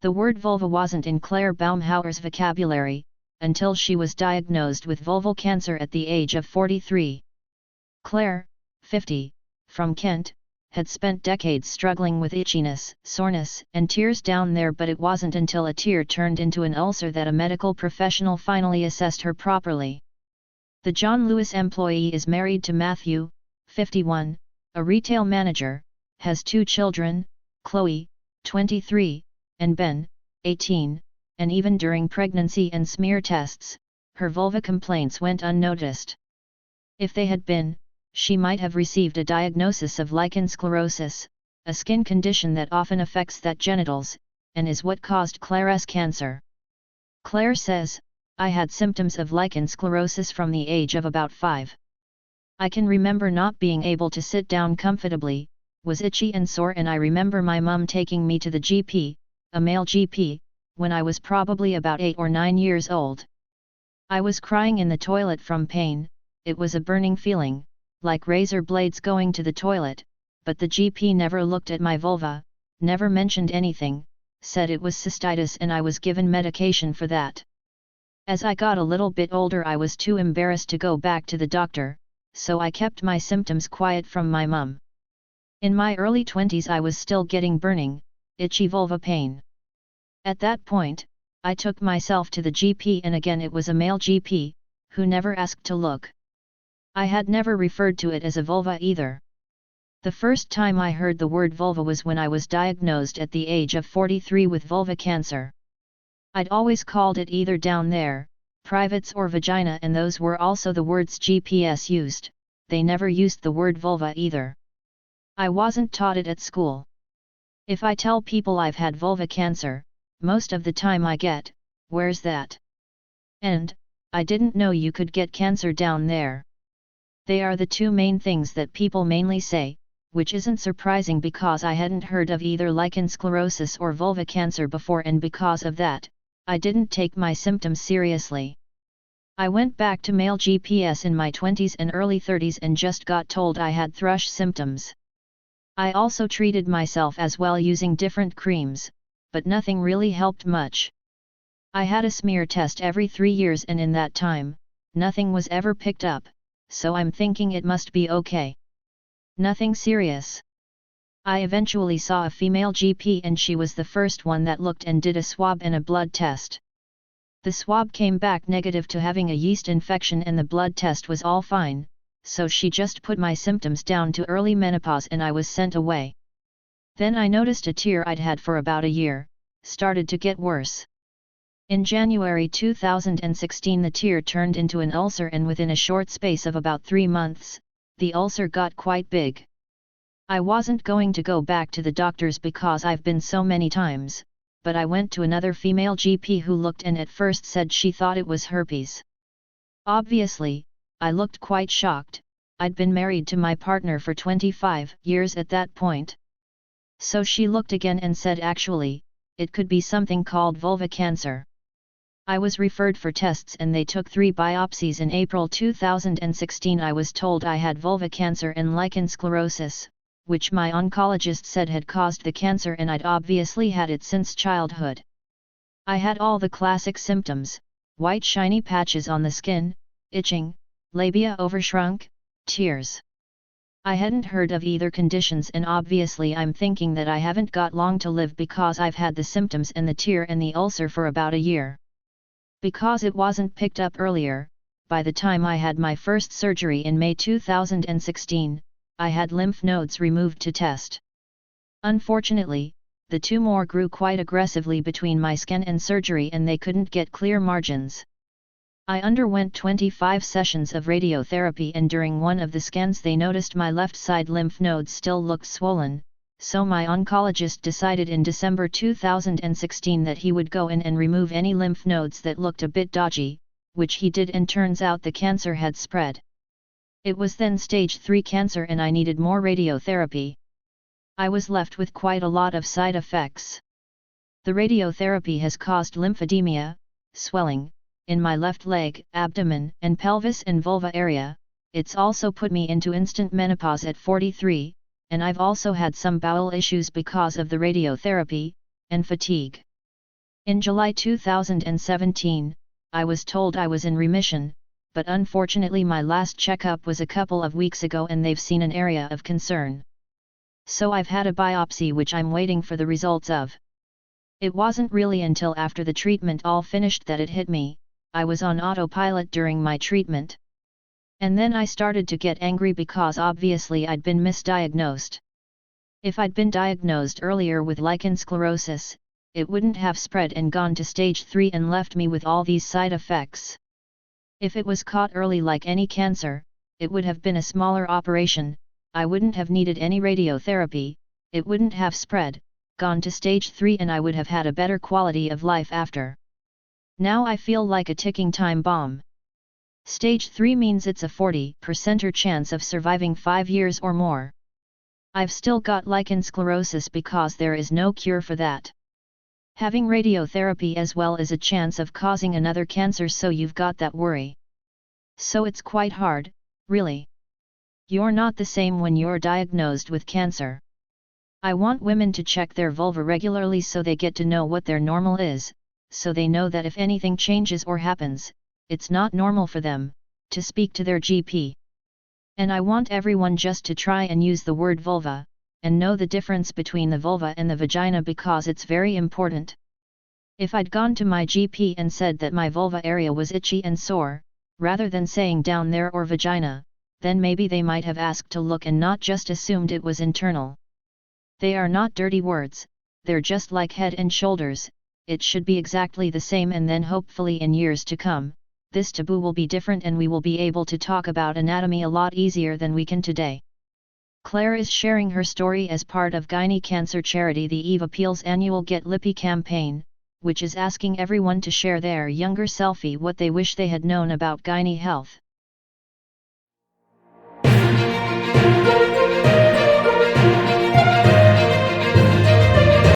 The word vulva wasn't in Claire Baumhauer's vocabulary, until she was diagnosed with vulval cancer at the age of 43. Claire, 50, from Kent, had spent decades struggling with itchiness, soreness, and tears down there, but it wasn't until a tear turned into an ulcer that a medical professional finally assessed her properly. The John Lewis employee is married to Matthew, 51, a retail manager, has 2 children, Chloe, 23, and Ben, 18, and even during pregnancy and smear tests, her vulva complaints went unnoticed. If they had been, she might have received a diagnosis of lichen sclerosis, a skin condition that often affects the genitals, and is what caused Claire's cancer. Claire says, "I had symptoms of lichen sclerosis from the age of about 5. I can remember not being able to sit down comfortably, was itchy and sore, and I remember my mum taking me to the GP, a male GP, when I was probably about 8 or 9 years old. I was crying in the toilet from pain. It was a burning feeling, like razor blades going to the toilet, but the GP never looked at my vulva, never mentioned anything, said it was cystitis and I was given medication for that. As I got a little bit older I was too embarrassed to go back to the doctor, so I kept my symptoms quiet from my mum. In my early 20s I was still getting burning, itchy vulva pain. At that point, I took myself to the GP, and again it was a male GP, who never asked to look. I had never referred to it as a vulva either. The first time I heard the word vulva was when I was diagnosed at the age of 43 with vulva cancer. I'd always called it either down there, privates, or vagina, and those were also the words GPS used. They never used the word vulva either. I wasn't taught it at school. If I tell people I've had vulva cancer, most of the time I get, "Where's that?" and, "I didn't know you could get cancer down there." They are the two main things that people mainly say, which isn't surprising because I hadn't heard of either lichen sclerosis or vulva cancer before, and because of that, I didn't take my symptoms seriously. I went back to male GPS in my 20s and early 30s and just got told I had thrush symptoms. I also treated myself as well using different creams, but nothing really helped much. I had a smear test every 3 years, and in that time, nothing was ever picked up, so I'm thinking it must be okay. Nothing serious. I eventually saw a female GP and she was the first one that looked and did a swab and a blood test. The swab came back negative to having a yeast infection and the blood test was all fine, so she just put my symptoms down to early menopause and I was sent away. Then I noticed a tear I'd had for about a year, started to get worse. In January 2016 the tear turned into an ulcer, and within a short space of about 3 months, the ulcer got quite big. I wasn't going to go back to the doctors because I've been so many times, but I went to another female GP who looked and at first said she thought it was herpes. Obviously, I looked quite shocked. I'd been married to my partner for 25 years at that point. So she looked again and said actually, it could be something called vulva cancer. I was referred for tests and they took 3 biopsies. In April 2016 I was told I had vulva cancer and lichen sclerosis, which my oncologist said had caused the cancer, and I'd obviously had it since childhood. I had all the classic symptoms: white shiny patches on the skin, itching, labia overshrunk, tears. I hadn't heard of either conditions, and obviously I'm thinking that I haven't got long to live because I've had the symptoms and the tear and the ulcer for about a year. Because it wasn't picked up earlier, by the time I had my first surgery in May 2016, I had lymph nodes removed to test. Unfortunately, the tumor grew quite aggressively between my scan and surgery and they couldn't get clear margins. I underwent 25 sessions of radiotherapy, and during one of the scans they noticed my left side lymph nodes still looked swollen, so my oncologist decided in December 2016 that he would go in and remove any lymph nodes that looked a bit dodgy, which he did, and turns out the cancer had spread. It was then stage 3 cancer and I needed more radiotherapy. I was left with quite a lot of side effects. The radiotherapy has caused lymphedema, swelling, in my left leg, abdomen, and pelvis and vulva area. It's also put me into instant menopause at 43, and I've also had some bowel issues because of the radiotherapy, and fatigue. In July 2017, I was told I was in remission, but unfortunately my last checkup was a couple of weeks ago and they've seen an area of concern. So I've had a biopsy which I'm waiting for the results of. It wasn't really until after the treatment all finished that it hit me. I was on autopilot during my treatment. And then I started to get angry because obviously I'd been misdiagnosed. If I'd been diagnosed earlier with lichen sclerosis, it wouldn't have spread and gone to stage 3 and left me with all these side effects. If it was caught early like any cancer, it would have been a smaller operation, I wouldn't have needed any radiotherapy, it wouldn't have spread, gone to stage 3 and I would have had a better quality of life after. Now I feel like a ticking time bomb. Stage 3 means it's a 40% chance of surviving 5 years or more. I've still got lichen sclerosis because there is no cure for that. Having radiotherapy as well is a chance of causing another cancer, so you've got that worry. So it's quite hard, really. You're not the same when you're diagnosed with cancer. I want women to check their vulva regularly so they get to know what their normal is, so they know that if anything changes or happens, it's not normal for them, to speak to their GP. And I want everyone just to try and use the word vulva, and know the difference between the vulva and the vagina because it's very important. If I'd gone to my GP and said that my vulva area was itchy and sore, rather than saying down there or vagina, then maybe they might have asked to look and not just assumed it was internal. They are not dirty words, they're just like head and shoulders, it should be exactly the same, and then hopefully in years to come, this taboo will be different and we will be able to talk about anatomy a lot easier than we can today. Claire is sharing her story as part of Gynae Cancer Charity the Eve Appeals annual Get Lippy campaign, which is asking everyone to share their younger selfie what they wish they had known about gynae health.